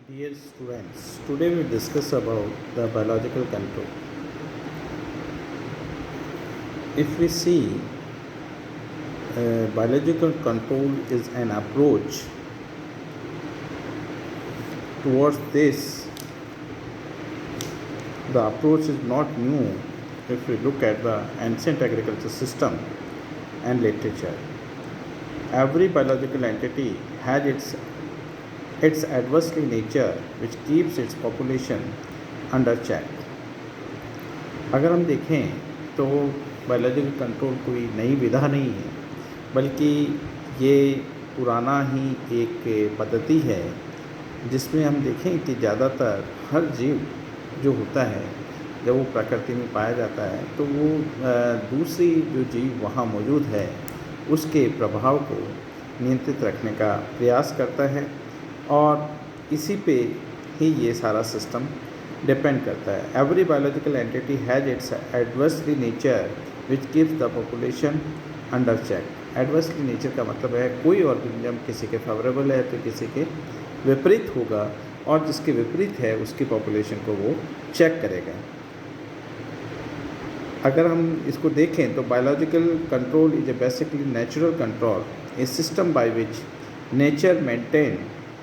Dear students, today we discuss about the biological control. If we see, biological control is an approach towards this. The approach is not new if we look at the ancient agriculture system and literature. Every biological entity had its adversely nature which keeps its population under check. अगर हम देखें तो biological control कोई नई विधा नहीं है, बल्कि ये पुराना ही एक पद्धति है जिसमें हम देखें कि ज़्यादातर हर जीव जो होता है जब वो प्रकृति में पाया जाता है तो वो दूसरी जो जीव वहाँ मौजूद है उसके प्रभाव को नियंत्रित रखने का प्रयास करता है और इसी पे ही ये सारा सिस्टम डिपेंड करता है. Every biological entity has its adversely nature which keeps the population under check. Adversely nature का मतलब है कोई ऑर्गेनिज्म किसी के फेवरेबल है तो किसी के विपरीत होगा और जिसके विपरीत है उसकी पॉपुलेशन को वो चेक करेगा. अगर हम इसको देखें तो biological control is a basically natural control, A system by which nature maintain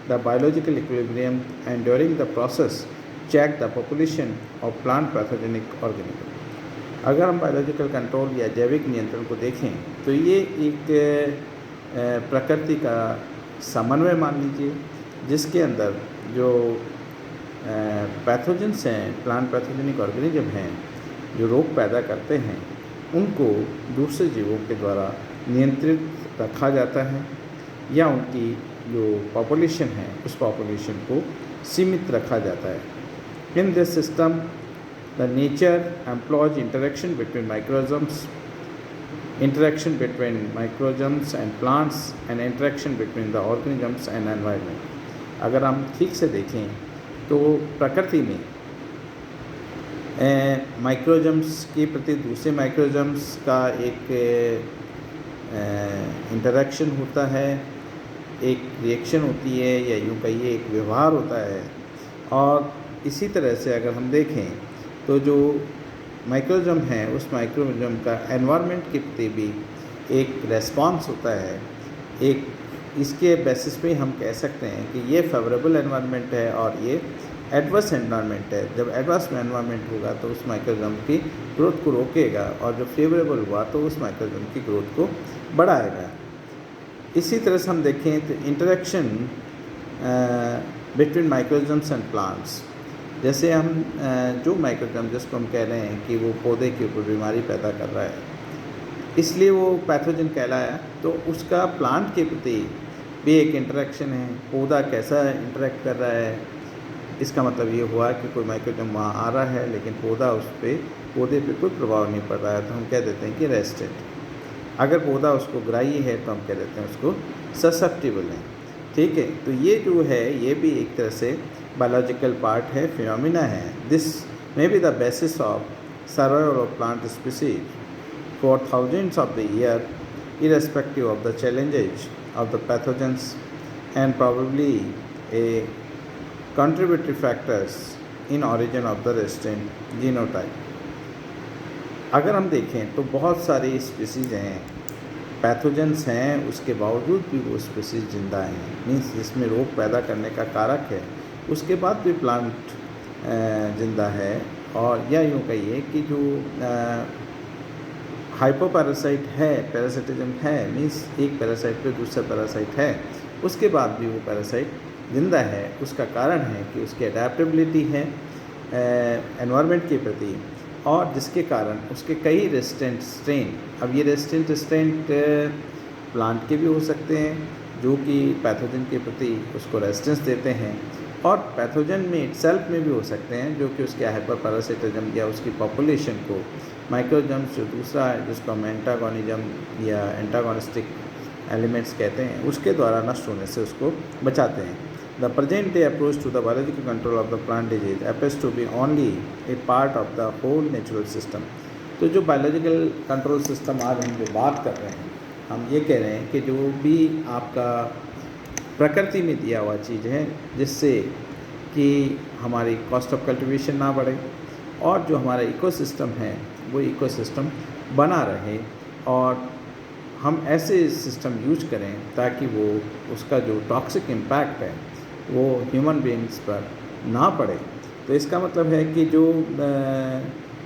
the biological equilibrium and during the process check the population of plant pathogenic organism. अगर हम बायोलॉजिकल कंट्रोल या जैविक नियंत्रण को देखें तो ये एक प्रकृति का समन्वय मान लीजिए जिसके अंदर जो पैथोजेंस हैं, प्लांट पैथोजेनिक ऑर्गेनिज्म हैं जो रोग पैदा करते हैं उनको दूसरे जीवों के द्वारा नियंत्रित रखा जाता है या उनकी जो पॉपुलेशन है उस पॉपुलेशन को सीमित रखा जाता है. In this system the nature employs interaction between microorganisms and plants and interaction between the organisms and environment. अगर हम ठीक से देखें तो प्रकृति में माइक्रोजम्स के प्रति दूसरे माइक्रोजम्स का एक इंटरेक्शन होता है, एक रिएक्शन होती है या यूँ कहिए एक व्यवहार होता है. और इसी तरह से अगर हम देखें तो जो माइक्रोजम है उस माइक्रोजम का एनवायरनमेंट के प्रति भी एक रेस्पॉन्स होता है. एक इसके बेसिस पे हम कह सकते हैं कि ये फेवरेबल एनवायरनमेंट है और ये एडवर्स एनवायरनमेंट है. जब एडवर्स एनवायरनमेंट होगा तो उस माइक्रोजम की ग्रोथ को रोकेगा और जब फेवरेबल हुआ तो उस माइक्रोजम की ग्रोथ को बढ़ाएगा. इसी तरह से हम देखें तो interaction between microorganisms and plants, जैसे हम जो माइक्रोजम जिसको हम कह रहे हैं कि वो पौधे के ऊपर बीमारी पैदा कर रहा है इसलिए वो पैथोजन कहलाया, तो उसका प्लांट के प्रति भी एक इंटरेक्शन है. पौधा कैसा इंटरेक्ट कर रहा है, इसका मतलब ये हुआ कि कोई माइक्रोजम वहाँ आ रहा है लेकिन पौधे पे कोई प्रभाव नहीं पड़ रहा है तो हम कह देते हैं कि रेस्टेड. अगर पौधा उसको ग्राही है तो हम कह देते हैं उसको ससेप्टिबल है. ठीक है, तो ये जो है ये भी एक तरह से बायोलॉजिकल पार्ट है, फिनोमिना है. This may be the basis of survival of plant species for thousands of the year irrespective of the challenges of the pathogens and probably a contributory factors in origin of the resistant genotype. अगर हम देखें तो बहुत सारी species हैं, pathogens हैं, उसके बावजूद भी वो स्पीसीज जिंदा हैं, मीन्स जिसमें रोग पैदा करने का कारक है उसके बाद भी प्लांट जिंदा है. और या यूँ कहिए कि जो हाइपोपैरासाइट है, पैरासाइटिज्म है, मीन्स एक पैरासाइट पे दूसरा पैरासाइट है उसके बाद भी वो पैरासाइट जिंदा है. उसका कारण है कि उसकी अडेप्टेबिलिटी है एनवायरनमेंट के प्रति और जिसके कारण उसके कई रेजिस्टेंट स्ट्रेन. अब ये रेजिस्टेंट स्ट्रेन प्लांट के भी हो सकते हैं जो कि पैथोजन के प्रति उसको रेजिस्टेंस देते हैं और पैथोजन में इटसेल्फ में भी हो सकते हैं जो कि उसके हाइपरपैरासाइटिज्म या उसकी पॉपुलेशन को माइक्रोजम्स जो दूसरा है जिसको हम एंटागोनिज्म या एंटागोनिस्टिक एलिमेंट्स कहते हैं उसके द्वारा नष्ट होने से उसको बचाते हैं. The present day approach to the biological control of the plant disease appears to be only a part of the whole natural system. तो जो बायोलॉजिकल कंट्रोल सिस्टम आज हम जो बात कर रहे हैं हम ये कह रहे हैं कि जो भी आपका प्रकृति में दिया हुआ चीज़ है जिससे कि हमारी कॉस्ट ऑफ कल्टीवेशन ना बढ़े और जो हमारा इकोसिस्टम है वो इकोसिस्टम बना रहे और हम ऐसे सिस्टम यूज करें ताकि वो उसका जो टॉक्सिक इम्पैक्ट है वो ह्यूमन बीइंग्स पर ना पड़े। तो इसका मतलब है कि जो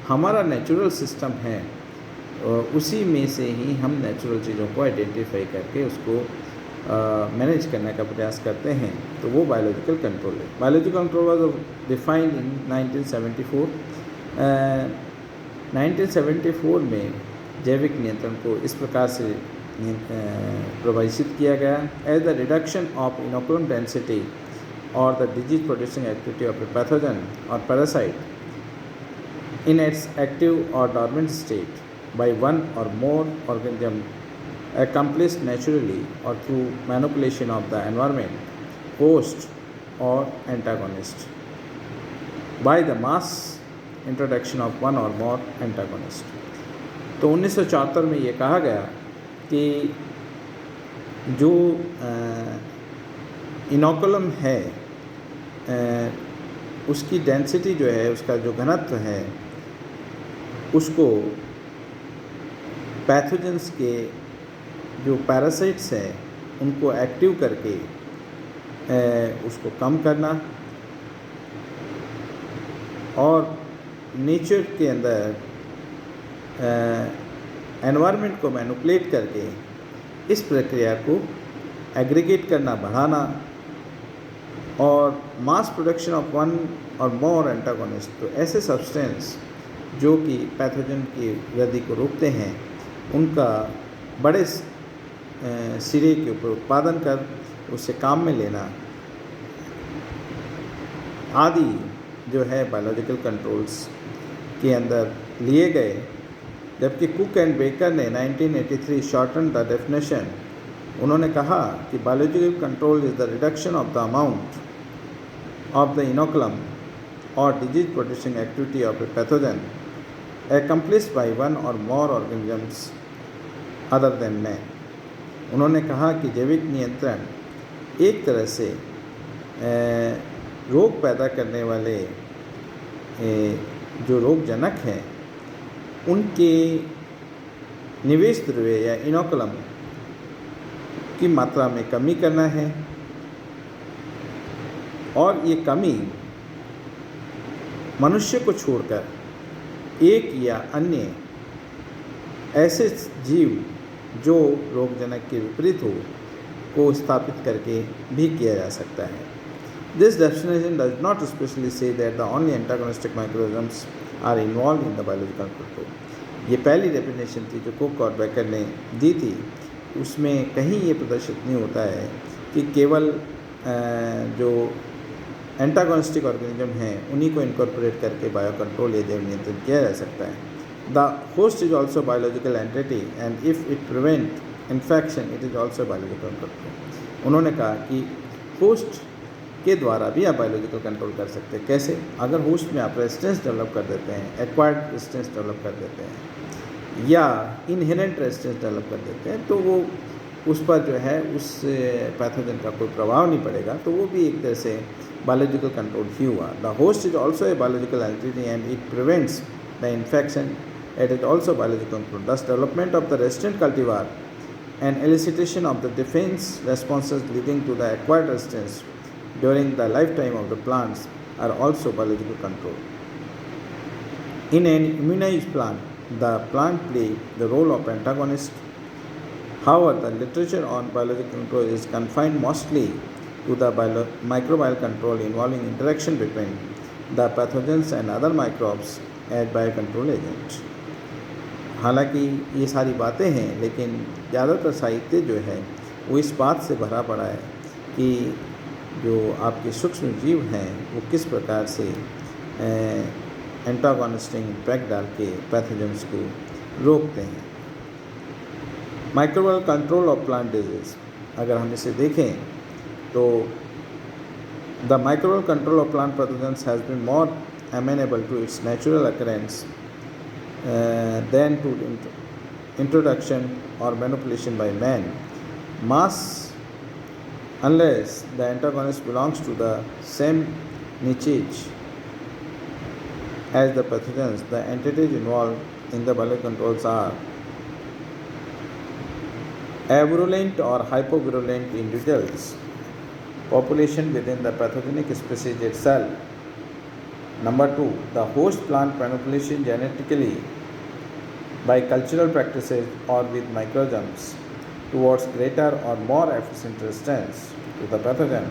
हमारा नेचुरल सिस्टम है उसी में से ही हम नेचुरल चीज़ों को आइडेंटिफाई करके उसको मैनेज करने का प्रयास करते हैं, तो वो बायोलॉजिकल कंट्रोल है। Biological control was defined in 1974। 1974 में जैविक नियंत्रण को इस प्रकार से परिभाषित किया गया as the reduction of inoculum density और the disease producing activity of a pathogen और पैरासाइट इन इट्स एक्टिव और dormant state by one or more organism accomplished naturally or through manipulation of the environment, host or antagonist, by the mass introduction of one or more antagonist। तो 1974 में ये कहा गया कि जो inoculum है उसकी डेंसिटी जो है, उसका जो घनत्व है, उसको पैथोजेंस के जो पैरासाइट्स हैं उनको एक्टिव करके उसको कम करना और नेचर के अंदर एनवायरनमेंट को मैनिपुलेट करके इस प्रक्रिया को एग्रीगेट करना, बढ़ाना और मास प्रोडक्शन ऑफ वन और मोर एंटागोनिस्ट। तो ऐसे सब्सटेंस जो कि पैथोजन की वृद्धि को रोकते हैं उनका बड़े सिरे के ऊपर उत्पादन कर उसे काम में लेना आदि जो है बायोलॉजिकल कंट्रोल्स के अंदर लिए गए। जबकि कुक एंड बेकर ने 1983 शॉर्टन द डेफिनेशन, उन्होंने कहा कि biological control is the reduction of the amount of the inoculum और disease producing activity of a pathogen accomplished by one or more organisms other than man। उन्होंने कहा कि जैविक नियंत्रण एक तरह से रोग पैदा करने वाले जो रोगजनक हैं उनके निवेश द्रव्य या इनोकुलम की मात्रा में कमी करना है और ये कमी मनुष्य को छोड़कर एक या अन्य ऐसे जीव जो रोगजनक के विपरीत हो को स्थापित करके भी किया जा सकता है। This definition does not specially say that the only antagonistic microorganisms are involved in the biological control. ये पहली डेफिनेशन थी जो कुक और बेकर ने दी थी, उसमें कहीं ये प्रदर्शित नहीं होता है कि केवल जो एंटागोनिस्टिक ऑर्गेनिज्म हैं उन्हीं को इनकॉर्पोरेट करके बायो कंट्रोल या जैव नियंत्रण किया जा सकता है। The host is also biological entity and if it prevent infection it is also biological control. उन्होंने कहा कि होस्ट के द्वारा भी आप बायोलॉजिकल कंट्रोल कर सकते हैं। कैसे? अगर होस्ट में आप रेजिस्टेंस डेवलप कर देते हैं, एक्वायर्ड रेजिस्टेंस डेवलप कर देते हैं या इनहेरेंट रेजिस्टेंस डेवलप कर देते हैं, तो वो उस पर जो है उस पैथोजन का कोई प्रभाव नहीं पड़ेगा, तो वो भी एक तरह से बायोलॉजिकल कंट्रोल ही हुआ। The host is also a biological entity and it prevents the infection, it is also biological control. Thus development of the resistant cultivar and elicitation of the defense responses leading to the acquired resistance during the lifetime of the plants are also biological control. In an immunized plant, the plant play the role of antagonist. However, the literature on biological control is confined mostly to the microbial control involving interaction between the pathogens and other microbes as biocontrol agent. हालांकि ये सारी बातें हैं, लेकिन ज़्यादातर साहित्य जो है वो इस बात से भरा पड़ा है कि जो आपके सूक्ष्म जीव हैं वो किस प्रकार से एंटागोनिस्टिक इम्पैक्ट डाल के पैथोजेंस को रोकते हैं। Microbial control of plant disease, अगर हम इसे देखें तो the microbial control of plant pathogens has been more amenable to its natural occurrence than to introduction or manipulation by man. Mass, unless the antagonist belongs to the same niches as the pathogens. The entities involved in the biological controls are avirulent or hypovirulent individuals, population within the pathogenic species itself. Number 2, the host plant manipulation genetically by cultural practices or with microorganisms towards greater or more efficient resistance to the pathogen.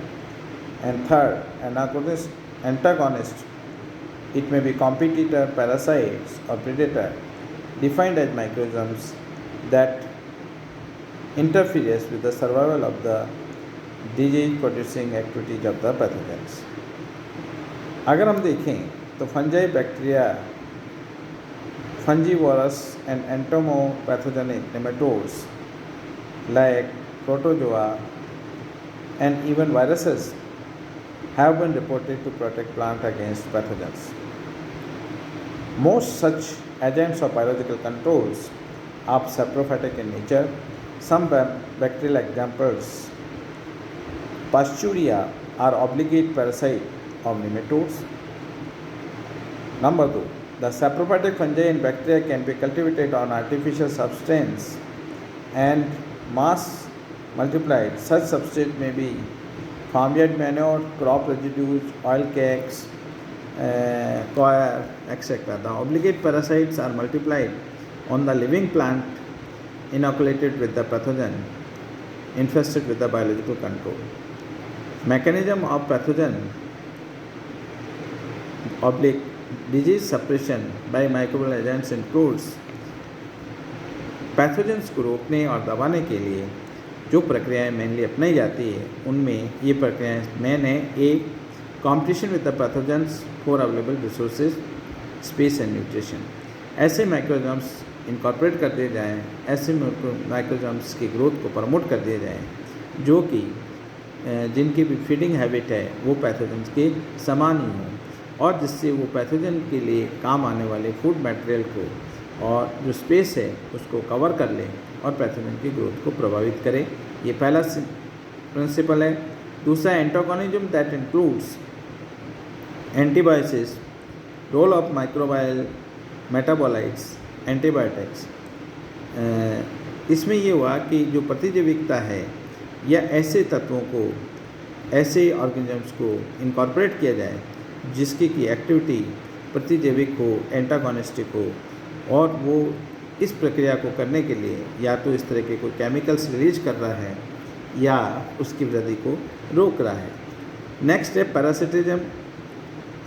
And third, antagonist. It may be competitor, parasites, or predator, defined as microorganisms that interferes with the survival of the disease-producing activities of the pathogens. अगर हम देखें तो fungi bacteria, fungivorous and entomopathogenic nematodes like protozoa and even viruses have been reported to protect plant against pathogens. Most such agents of biological controls are saprophytic in nature. Some bacterial examples, Pasturia, are obligate parasite of nematodes. Number 2, the saprophytic fungi and bacteria can be cultivated on artificial substance and mass multiplied. Such substrate may be farmyard manure, crop residues, oil cakes, coir, etc. The obligate parasites are multiplied on the living plant inoculated with the pathogen infested with the biological control. Mechanism of pathogen oblique disease suppression by microbial agents includes pathogens को रोकने और दबाने के लिए जो प्रक्रियाएं mainly अपनाई जाती है उनमें ये प्रक्रियाएं मेन है। एक, competition with the pathogens for available resources, space and nutrition. ऐसे माइक्रोऑर्गेनिज्म्स इनकॉर्पोरेट कर दिए जाएँ, ऐसे माइक्रोऑर्गेनिज्म्स की ग्रोथ को प्रमोट कर दिए जाएँ जो कि जिनकी भी फीडिंग हैबिट है वो पैथोजेंस के समान ही हों और जिससे वो पैथोजन के लिए काम आने वाले फूड मटेरियल को और जो स्पेस है उसको कवर कर ले और पैथोजन की ग्रोथ को प्रभावित करे। ये पहला प्रिंसिपल है। दूसरा, antagonism that includes antibiosis, role of microbial metabolites, antibiotics. इसमें ये हुआ कि जो प्रतिजैविकता है या ऐसे तत्वों को, ऐसे ऑर्गेनिजम्स को इनकॉर्पोरेट किया जाए जिसकी की एक्टिविटी प्रतिजैविक हो, एंटागोनिस्टिक हो और वो इस प्रक्रिया को करने के लिए या तो इस तरह के कोई केमिकल्स रिलीज कर रहा है या उसकी वृद्धि को रोक रहा है। नेक्स्ट है पैरासिटिज्म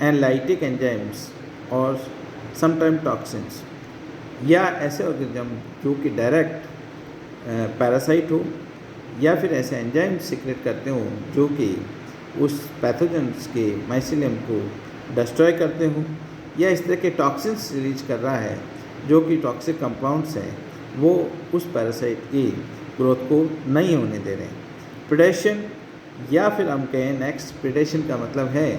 एंड लाइटिक एंजाइम्स और समटाइम टॉक्सिन्स, या ऐसे ऑर्गेनिज्म जो कि डायरेक्ट पैरासाइट हो या फिर ऐसे एंजाइम सीक्रेट करते हों जो कि उस पैथोजेंस के माइसिलियम को डिस्ट्रॉय करते हों, या इस तरह के टॉक्सिन्स रिलीज कर रहा है जो कि टॉक्सिक कंपाउंड्स हैं वो उस पैरासाइट की ग्रोथ को नहीं होने दे रहे हैं। प्रेडेशन, या फिर हम कहें नेक्स्ट, प्रेडेशन का मतलब है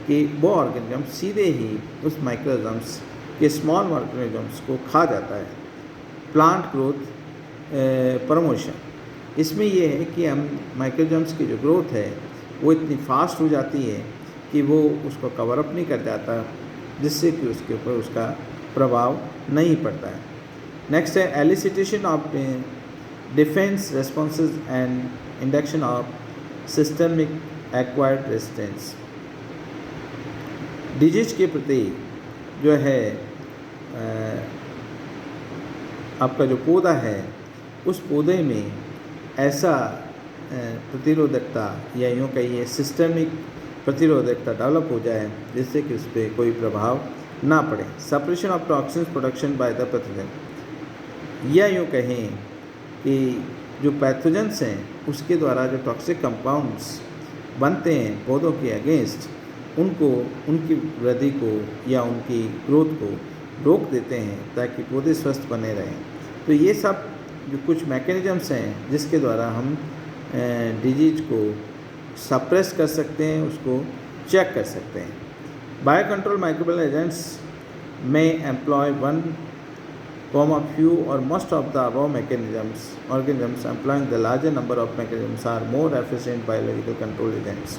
कि वो ऑर्गेनिज्म सीधे ही उस माइक्रोऑर्गेनिज्म्स के स्मॉल ऑर्गेनिज्म्स को खा जाता है। प्लांट ग्रोथ प्रमोशन, इसमें ये है कि हम माइक्रोऑर्गेनिज्म्स की जो ग्रोथ है वो इतनी फास्ट हो जाती है कि वो उसको कवर अप नहीं कर जाता जिससे कि उसके ऊपर उसका प्रभाव नहीं पड़ता है। नेक्स्ट है elicitation of defence responses and induction of systemic acquired resistance. Disease के प्रति जो है आपका जो पौधा है उस पौधे में ऐसा प्रतिरोधकता या यूँ कहिए सिस्टमिक प्रतिरोधकता डेवलप हो जाए जिससे कि उस पर कोई प्रभाव ना पड़े। Suppression of toxins production by the pathogen, या यूँ कहें कि जो पैथोजेंस हैं उसके द्वारा जो टॉक्सिक कंपाउंड्स बनते हैं पौधों के अगेंस्ट, उनको, उनकी वृद्धि को या उनकी ग्रोथ को रोक देते हैं ताकि पौधे स्वस्थ बने रहें। तो ये सब जो कुछ मैकेनिज़म्स हैं जिसके द्वारा हम डिजीज को सप्रेस कर सकते हैं, उसको चेक कर सकते हैं। बायो कंट्रोल माइक्रोबियल एजेंट्स में employ one few or most of the above organisms employing the larger number of mechanisms are more efficient biological control agents.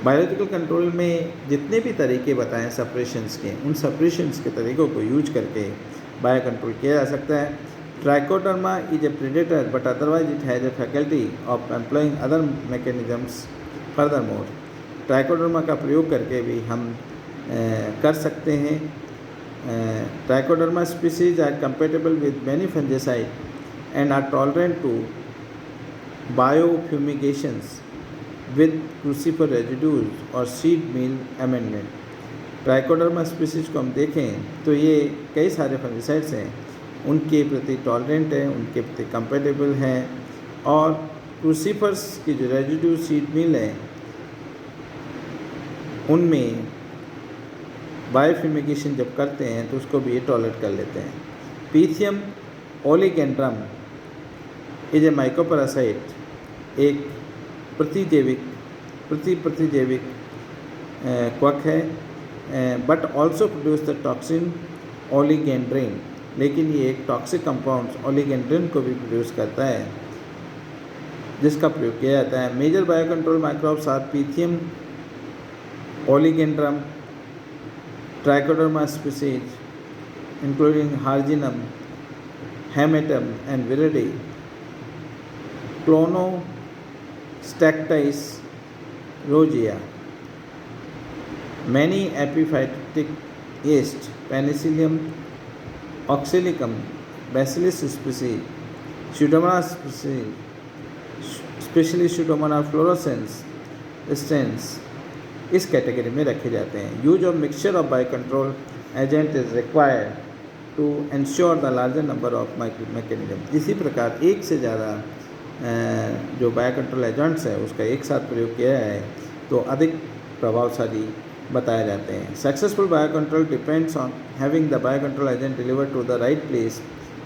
Biological control में जितने भी तरीके बताएं सप्रेशंस के, उन सप्रेशंस के तरीक़ों को यूज करके बायो कंट्रोल किया जा सकता है। Trichoderma is a predator but otherwise it has a faculty of employing other mechanisms furthermore. Trichoderma का प्रयोग करके भी हम कर सकते हैं। Trichoderma species are compatible with many fungicide and are tolerant to biofumigations with crucifer residues और seed meal amendment. Trichoderma species को हम देखें तो ये कई सारे फंजीसाइड्स हैं, उनके प्रति टॉलरेंट हैं, उनके प्रति कंपेटेबल हैं, और क्रूसीफर्स की जो रेजिड्यू सीड मील है उनमें बायोफ्यूमिगेशन जब करते हैं तो उसको भी ये टॉलरेट कर लेते हैं। पीथियम ओलिगेंड्रम इज ए माइक्रोपैरासाइट, एक प्रतिजैविक क्वक है, but also produce the toxin oligandrin, लेकिन ये एक टॉक्सिक कंपाउंड ओलिगेंड्रिन को भी प्रोड्यूस करता है जिसका प्रयोग किया जाता है। Major bio control microbes are Pythium oligandrum, Trichoderma species including harzianum, hamatum and viride, Clono Stactice rosea, many epiphytic yeast, Penicillium oxalicum, Bacillus species, Pseudomonas species, especially Pseudomonas fluorescens strains इस category में रखे जाते हैं। Use of mixture of bio control agent is required to ensure the larger number of mechanism. इसी प्रकार एक से ज़्यादा जो बायो कंट्रोल एजेंट्स है उसका एक साथ प्रयोग किया है तो अधिक प्रभावशाली बताए जाते हैं। Successful bio control depends on having the bio control agent deliver to the right place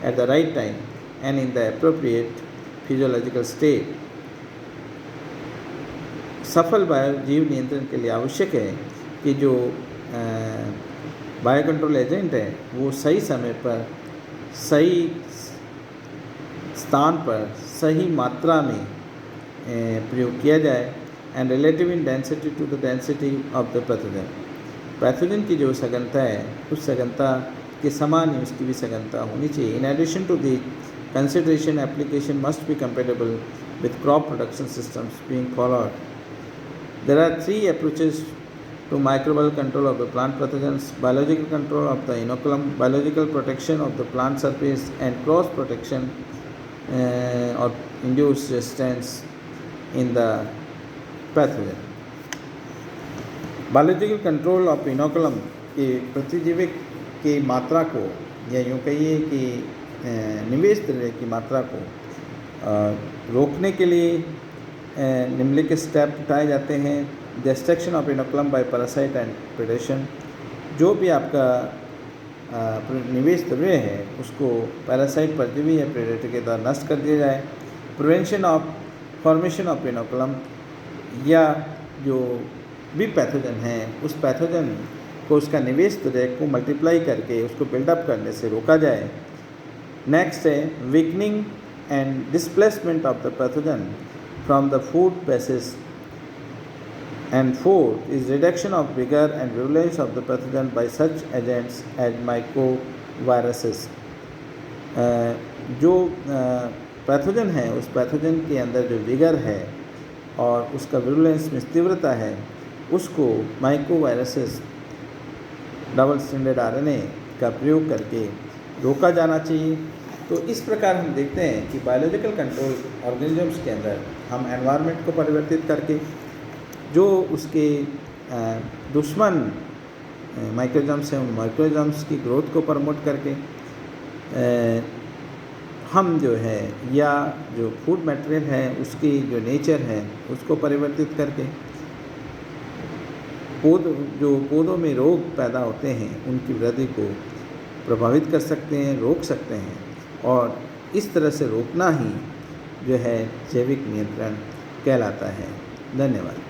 at the right time and in the appropriate physiological state. सफल बायो जीव नियंत्रण के लिए आवश्यक है कि जो बायो कंट्रोल एजेंट है वो सही समय पर, सही स्थान पर, सही मात्रा में प्रयोग किया जाए and relative in density to the density of the pathogen. Pathogen की जो सघनता है उस सघनता के समान ही उसकी भी सघनता होनी चाहिए। In addition to the consideration application must be compatible with crop production systems being followed. There are 3 approaches to microbial control of the plant pathogens: biological control of the inoculum, biological protection of the plant surface, and cross protection or induced resistance in the pathogen. Biological control of inoculum के प्रतिजीविक की मात्रा को, या यूँ कहिए कि निवेश द्रव्य की मात्रा को रोकने के लिए निम्नलिखित स्टेप उठाए जाते हैं। Destruction of inoculum by parasite and predation, जो भी आपका निवेश द्रव्य है उसको पैरासाइट, परजीवी या प्रेडेटर के द्वारा नष्ट कर दिया जाए। Prevention of formation of inoculum, या जो भी पैथोजन है उस पैथोजन को उसका निवेश द्रव्य को मल्टीप्लाई करके उसको बिल्डअप करने से रोका जाए। नेक्स्ट है weakening and displacement of the pathogen from the food basis, and fourth is reduction of vigor and virulence of the pathogen by such agents as mycoviruses। जो पैथोजन है उस पैथोजन के अंदर जो विगर है और उसका विरुलेंस में तीव्रता है उसको माइकोवायरसेस डबल स्ट्रैंडेड आरएनए का प्रयोग करके रोका जाना चाहिए। तो इस प्रकार हम देखते हैं कि बायोलॉजिकल कंट्रोल ऑर्गेनिजम्स के अंदर हम एनवायरनमेंट को परिवर्तित करके जो उसके दुश्मन माइक्रोजम्स हैं उन माइक्रोजम्स की ग्रोथ को प्रमोट करके हम जो है, या जो फूड मटेरियल है उसकी जो नेचर है उसको परिवर्तित करके पौधों में रोग पैदा होते हैं उनकी वृद्धि को प्रभावित कर सकते हैं, रोक सकते हैं, और इस तरह से रोकना ही जो है जैविक नियंत्रण कहलाता है। धन्यवाद।